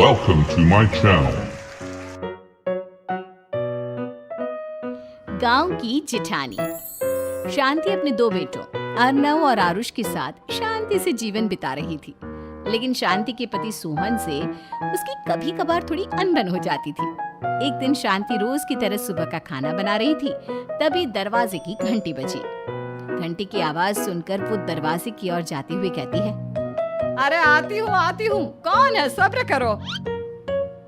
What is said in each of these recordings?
Welcome to my channel. गांव की जिठानी। शांति अपने दो बेटों अर्नव और आरुष के साथ शांति से जीवन बिता रही थी। लेकिन शांति के पति सोहन से उसकी कभी कभार थोड़ी अनबन हो जाती थी। एक दिन शांति रोज की तरह सुबह का खाना बना रही थी, तभी दरवाजे की घंटी बजी। घंटी की आवाज सुनकर वो दरवाजे की ओर जाती हुई कहती है, अरे आती हूँ, कौन है? सब्र करो।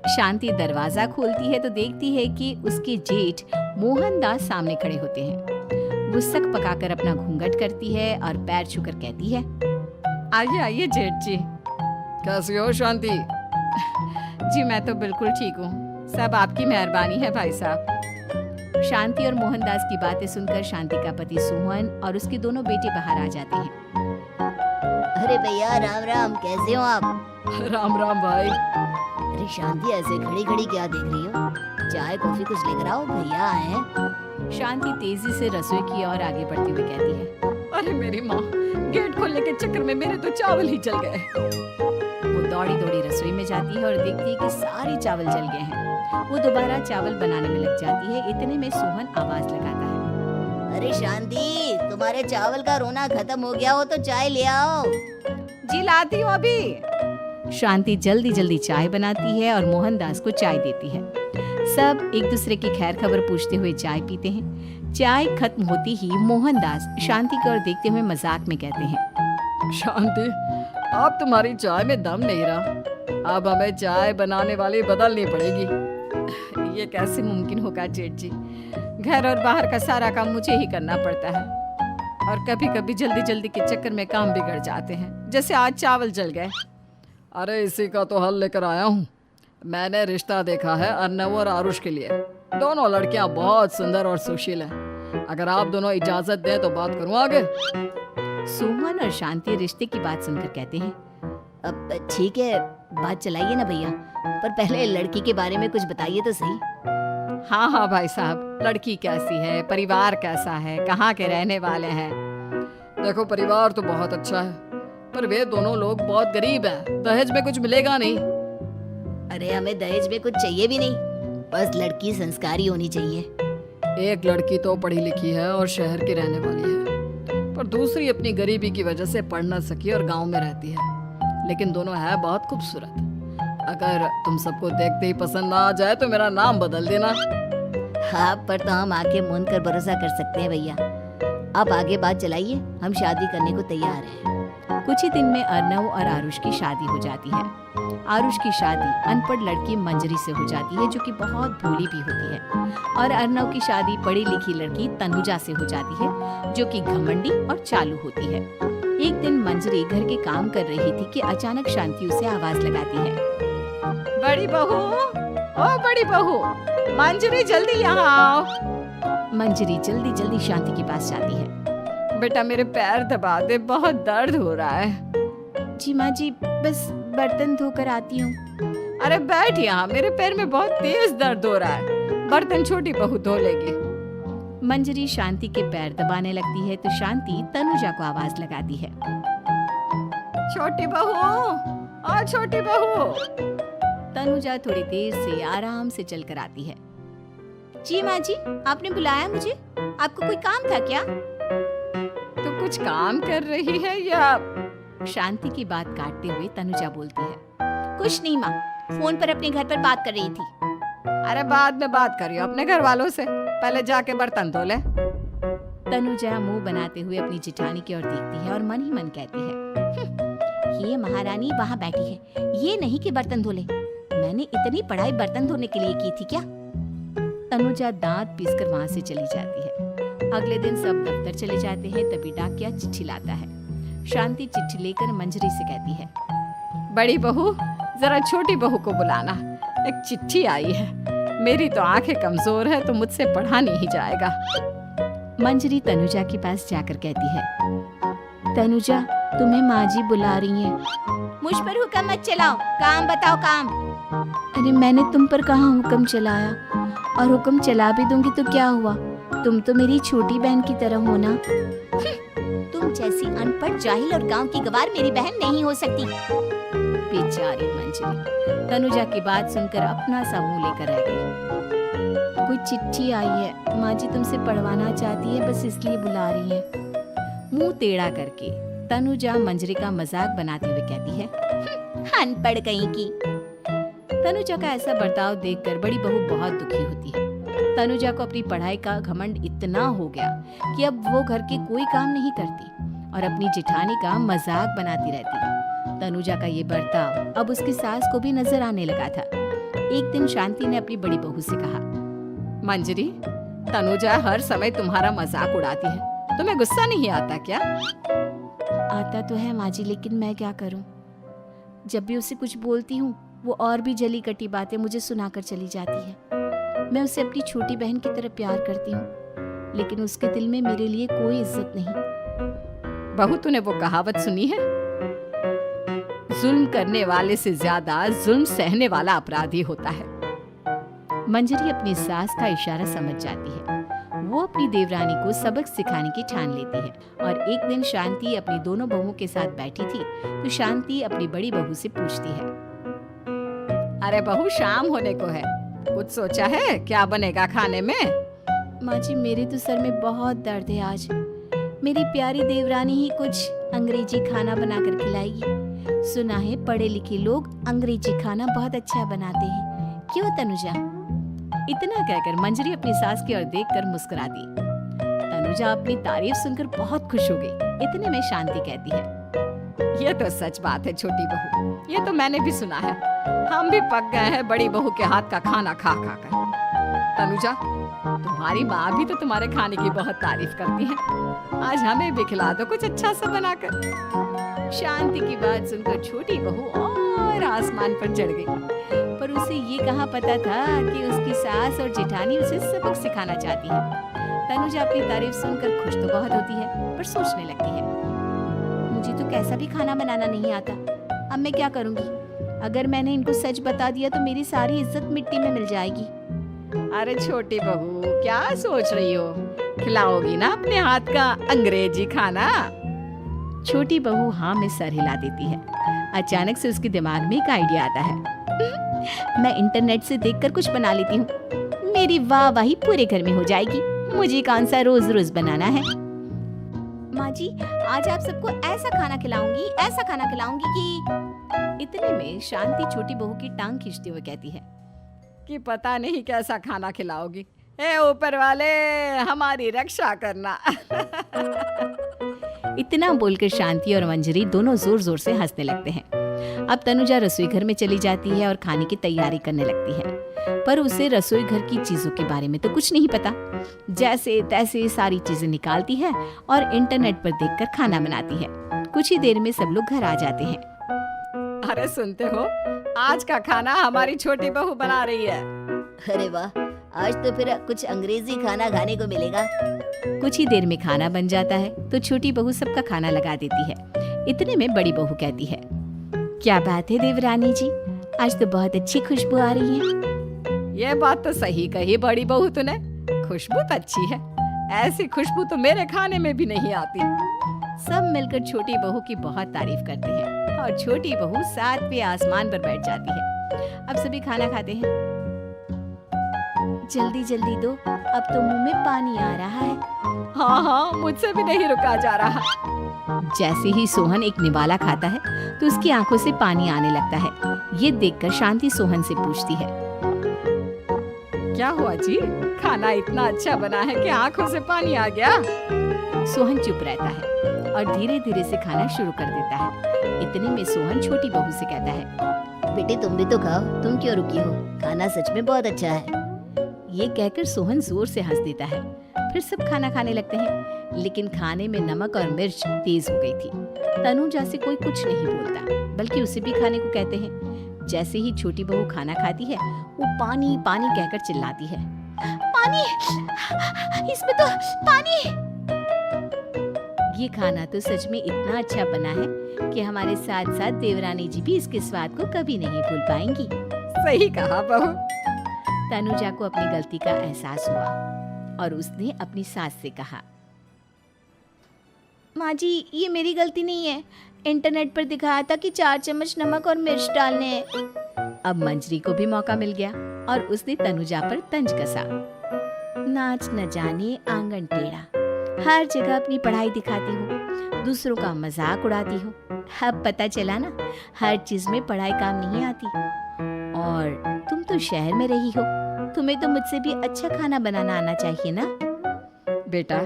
शांति दरवाजा खोलती है तो देखती है कि उसके जेठ मोहनदास सामने खड़े होते हैं। वो सक पकाकर अपना घूंघट करती है और पैर छूकर कहती है, आइए आइए जेठ जी। कैसी हो शांति? जी मैं तो बिल्कुल ठीक हूँ, सब आपकी मेहरबानी है भाई साहब। शांति और मोहनदास की बातें सुनकर शांति का पति सोहन और उसके दोनों बेटे बाहर आ जाते हैं। अरे भैया राम राम, कैसे हो आप? राम राम भाई। अरे शांति ऐसे खड़ी खड़ी क्या देख रही हो? चाय कॉफी कुछ लेकर आओ, भैया आए हैं। शांति तेजी से रसोई की ओर आगे बढ़ती हुई कहती है, अरे मेरी माँ, गेट खोलने के चक्कर में मेरे तो चावल ही जल गए। वो दौड़ी दौड़ी रसोई में जाती है और देखती है कि सारे चावल जल गए हैं। वो दोबारा चावल बनाने में लग जाती है। इतने में सोहन आवाज लगाता है, अरे शांति, तुम्हारे चावल का रोना खत्म हो गया हो तो चाय ले आओ। जी लाती हूँ अभी। शांति जल्दी जल्दी चाय बनाती है और मोहनदास को चाय देती है। सब एक दूसरे की खैर खबर पूछते हुए चाय पीते हैं। चाय खत्म होती ही मोहनदास शांति की ओर देखते हुए मजाक में कहते हैं, शांति, अब तुम्हारी चाय में दम नहीं रहा, अब हमें चाय बनाने वाली बदलनी पड़ेगी। ये कैसे मुमकिन होगा जेठ जी? घर और बाहर का सारा काम मुझे ही करना पड़ता है और कभी कभी जल्दी जल्दी के चक्कर में काम बिगड़ जाते हैं, जैसे आज चावल जल गए। अरे इसी का तो हल लेकर आया हूँ। मैंने रिश्ता देखा है अर्नव और आरुष के लिए। दोनों लड़कियां बहुत सुंदर और सुशील हैं। अगर आप दोनों इजाजत दें तो बात करूँ आगे। सोहन और शांति रिश्ते की बात सुनकर कहते हैं, अब ठीक है, बात चलाइए ना भैया, पर पहले लड़की के बारे में कुछ बताइए तो सही। हाँ हाँ भाई साहब, लड़की कैसी है, परिवार कैसा है, कहाँ के रहने वाले हैं? देखो परिवार तो बहुत अच्छा है, पर वे दोनों लोग बहुत गरीब हैं। दहेज में कुछ मिलेगा नहीं। अरे हमें दहेज में कुछ चाहिए भी नहीं, बस लड़की संस्कारी होनी चाहिए। एक लड़की तो पढ़ी लिखी है और शहर की रहने वाली है, पर दूसरी अपनी गरीबी की वजह से पढ़ न सकी और गांव में रहती है। लेकिन दोनों है बहुत खूबसूरत। अगर तुम सबको देखते ही पसंद ना आ जाए तो मेरा नाम बदल देना। हाँ, पर तो हम आके मूंद कर भरोसा कर सकते हैं भैया। आप आगे बात चलाइए, हम शादी करने को तैयार हैं। कुछ ही दिन में अर्नव और आरुष की शादी हो जाती है। आरुष की शादी अनपढ़ लड़की मंजरी से हो जाती है, जो कि बहुत भोली भी होती है, और अर्नव की शादी पढ़ी लिखी लड़की तनुजा से हो जाती है, जो कि घमंडी और चालू होती है। एक दिन मंजरी घर के काम कर रही थी कि अचानक शांति उसे आवाज लगाती है, बड़ी बहू, ओ बड़ी बहू, मंजरी जल्दी यहाँ आओ। मंजरी जल्दी जल्दी शांति के पास जाती है। बेटा मेरे पैर दबा दे, बहुत दर्द हो रहा है। जी माँ जी, बस बर्तन धोकर आती हूँ। अरे बैठ यहाँ, मेरे पैर में बहुत तेज दर्द हो रहा है। बर्तन छोटी बहू धो लेगी। मंजरी शांति के पैर दबाने लगती है तो शांति तनुजा को आवाज लगाती है, छोटी बहू, ओ छोटी बहू। तनुजा थोड़ी देर से आराम से चलकर आती है। जी माँ जी, आपने बुलाया मुझे? आपको कोई काम था क्या? तो कुछ काम कर रही है या? शांति की बात काटते हुए तनुजा बोलती है, कुछ नहीं माँ, फोन पर अपने घर पर बात कर रही थी। अरे बाद में बात करियो अपने घर वालों से, पहले जाके बर्तन धो ले। तनुजा मुंह बनाते हुए अपनी जिठानी की ओर देखती है और मन ही मन कहती है, ये महारानी वहाँ बैठी है, ये नहीं कि बर्तन धो ले। मैंने इतनी पढ़ाई बर्तन धोने के लिए की थी क्या? तनुजा दांत पीसकर वहाँ से चली जाती है। अगले दिन सब दफ्तर चले जाते हैं, तभी डाकिया चिट्ठी लाता है। शांति चिट्ठी लेकर मंजरी से कहती है, बड़ी बहू, जरा छोटी बहू को बुलाना, एक चिट्ठी आई है। मेरी तो आंखें कमजोर है तो मुझसे पढ़ा नहीं जाएगा। मंजरी तनुजा के पास जाकर कहती है, तनुजा, तुम्हें माँ जी बुला रही हैं। मुझ पर हुक्म मत चलाओ, काम बताओ काम। अरे मैंने तुम पर कहाँ हुक्म चलाया, और हुक्म चला भी दूंगी तो क्या हुआ? तुम तो मेरी छोटी बहन की तरह हो ना। तुम जैसी अनपढ़ जाहिल और गांव की गवार मेरी बहन नहीं हो सकती। बेचारी मंजरी तनुजा की बात सुनकर अपना सा मुंह लेकर रह गई। कोई चिट्ठी आई है, माँ जी तुमसे पढ़वाना चाहती है, बस इसलिए बुला रही है। मुंह टेढ़ा करके तनुजा मंजरी का मजाक बनाते हुए कहती है, अनपढ़ कहीं की। तनुजा का ऐसा बर्ताव देखकर बड़ी बहू बहुत दुखी होती है। तनुजा को अपनी पढ़ाई का घमंड इतना हो गया कि अब वो घर के कोई काम नहीं करती और अपनी जेठानी का मजाक बनाती रहती। तनुजा का ये बर्ताव अब उसकी सास को भी नजर आने लगा था। एक दिन शांति ने अपनी बड़ी बहू से कहा, मंजरी, तनुजा हर समय तुम्हारा मजाक उड़ाती है, तुम्हें गुस्सा नहीं आता क्या? आता तो है माँ जी, लेकिन मैं क्या करूं? जब भी उसे कुछ बोलती हूँ वो और भी जली कटी बातें मुझे सुनाकर चली जाती है। मैं उसे अपनी छोटी बहन की तरह प्यार करती हूँ, लेकिन उसके दिल में मेरे लिए कोई इज्जत नहीं। बहू, तूने वो कहावत सुनी है, जुल्म करने वाले से ज्यादा जुल्म सहने वाला अपराधी होता है। मंजरी अपनी सास का इशारा समझ जाती है। वो अपनी देवरानी को सबक सिखाने की ठान लेती है और एक दिन शांति अपनी दोनों बहुओं के साथ बैठी थी तो शांति अपनी बड़ी बहू से पूछती है, अरे बहू, शाम होने को है, कुछ सोचा है क्या बनेगा खाने में? माँ जी, मेरे तो सर में बहुत दर्द है आज। मेरी प्यारी देवरानी ही कुछ अंग्रेजी खाना बनाकर खिलाएगी। सुना है पढ़े लिखे लोग अंग्रेजी खाना बहुत अच्छा बनाते हैं, क्यों तनुजा? इतना कहकर मंजरी अपनी सास की ओर देखकर मुस्कुरा दी। तनुजा अपनी तारीफ सुनकर बहुत खुश हो गई। इतने में शांति कहती है, ये तो सच बात है छोटी बहू, ये तो मैंने भी सुना है। हम भी पक गए हैं बड़ी बहू के हाथ का खाना खा खा कर। तनुजा, तुम्हारी माँ भी तो तुम्हारे खाने की बहुत तारीफ करती है, आज हमें भी खिला दो कुछ अच्छा सा बनाकर। शांति की बात सुनकर छोटी बहू और आसमान पर चढ़ गई, पर उसे ये कहाँ पता था कि उसकी सास और जेठानी उसे सबक सिखाना चाहती है। तनुजा अपनी तारीफ सुनकर खुश तो बहुत होती है, पर सोचने लगती है, मुझे तो कैसा भी खाना बनाना नहीं आता, अब मैं क्या करूंगी? अगर मैंने इनको सच बता दिया तो मेरी सारी इज्जत मिट्टी में मिल जाएगी। अरे छोटी बहू, क्या सोच रही हो? खिलाओगी ना अपने हाथ का अंग्रेजी खाना? छोटी बहू हाँ में सर हिला देती है। अचानक से उसके दिमाग में एक आइडिया आता है। मैं इंटरनेट से देखकर कुछ बना लेती हूँ, मेरी वाहवाही पूरे घर में हो जाएगी। मुझे कौन सा रोज रोज बनाना है। माँ जी, आज आप सबको ऐसा खाना खिलाऊंगी कि। इतने में शांति छोटी बहू की टांग खींचते हुए कहती है कि पता नहीं कैसा खाना खिलाओगी, ए ऊपर वाले हमारी रक्षा करना। इतना बोलकर शांति और मंजरी दोनों जोर जोर से हंसने लगते हैं। अब तनुजा रसोई घर में चली जाती है और खाने की तैयारी करने लगती है, पर उसे रसोई घर की चीजों के बारे में तो कुछ नहीं पता। जैसे तैसे सारी चीजें निकालती है और इंटरनेट पर देखकर खाना बनाती है। कुछ ही देर में सब लोग घर आ जाते हैं। अरे सुनते हो, आज का खाना हमारी छोटी बहू बना रही है। अरे वाह, आज तो फिर कुछ अंग्रेजी खाना खाने को मिलेगा। कुछ ही देर में खाना बन जाता है तो छोटी बहू सबका खाना लगा देती है। इतने में बड़ी बहू कहती है, क्या बात है देवरानी जी, आज तो बहुत अच्छी खुशबू आ रही है। ये बात तो सही कही बड़ी बहू तूने, खुशबू तो अच्छी है, ऐसी खुशबू तो मेरे खाने में भी नहीं आती। सब मिलकर छोटी बहू की बहुत तारीफ करते हैं और छोटी बहू सातवें आसमान पर बैठ जाती है। अब सभी खाना खाते हैं। जल्दी जल्दी दो, अब तो मुंह में पानी आ रहा है। हाँ हाँ, मुझसे भी नहीं रुका जा रहा। जैसे ही सोहन एक निवाला खाता है तो उसकी आंखों से पानी आने लगता है। ये देखकर शांति सोहन से पूछती है, क्या हुआ जी, खाना इतना अच्छा बना है कि आंखों से पानी आ गया? सोहन चुप रहता है और धीरे धीरे से खाना शुरू कर देता है। इतने में सोहन छोटी बहू से कहता है, बेटी तुम भी तो खाओ, तुम क्यों रुकी हो? खाना सच में बहुत अच्छा है। ये कहकर सोहन जोर से हंस देता है। फिर सब खाना खाने लगते हैं, लेकिन खाने में नमक और मिर्च तेज हो गई थी। तनुजा से कोई कुछ नहीं बोलता, बल्कि उसे भी खाने को कहते हैं। जैसे ही छोटी बहू खाना खाती है, वो पानी पानी कहकर चिल्लाती है, पानी, इसमें तो पानी। ये खाना तो सच में इतना अच्छा बना है कि हमारे साथ साथ देवरानी जी भी इसके स्वाद को कभी नहीं भूल पाएंगी। सही कहा बहू। तनुजा को अपनी गलती का एहसास हुआ और उसने अपनी सास से कहा, माँ जी, ये मेरी गलती नहीं है, इंटरनेट पर दिखाया था कि 4 चम्मच नमक और मिर्च डालने हैं। अब मंजरी को भी मौका मिल गया और उसने तनुजा पर तंज कसा। नाच न जाने आंगन टेढ़ा, हर जगह अपनी पढ़ाई दिखाती हो, दूसरों का मजाक उड़ाती हो। अब पता चला ना, हर चीज में पढ़ाई काम नहीं आती। और तुम तो शहर में रही हो, तुम्हें तो मुझसे भी अच्छा खाना बनाना आना चाहिए ना। बेटा,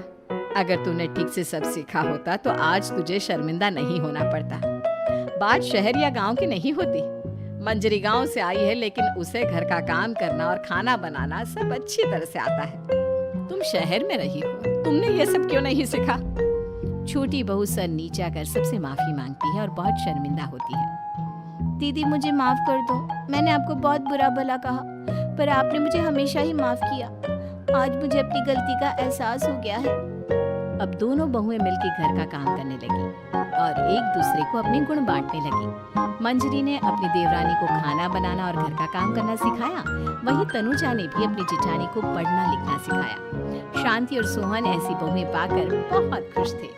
अगर तूने ठीक से सब सीखा होता तो आज तुझे शर्मिंदा नहीं होना पड़ता। बात शहर या गांव की नहीं होती। मंजरी गांव से आई है, लेकिन उसे घर का काम करना और खाना बनाना सब अच्छी तरह से आता है। तुम शहर में रही हो, तुमने ये सब क्यों नहीं सीखा? छोटी बहू सर नीचा कर सबसे माफी मांगती है और बहुत शर्मिंदा होती है। दीदी मुझे माफ कर दो, मैंने आपको बहुत बुरा भला कहा, पर आपने मुझे हमेशा ही माफ किया। आज मुझे अपनी गलती का एहसास हो गया है। अब दोनों बहुएं मिलकर घर का काम करने लगी और एक दूसरे को अपने गुण बांटने लगी। मंजरी ने अपनी देवरानी को खाना बनाना और घर का काम करना सिखाया, वहीं तनुजा ने भी अपनी जेठानी को पढ़ना लिखना सिखाया। शांति और सोहन ऐसी बहुएं पाकर बहुत खुश थे।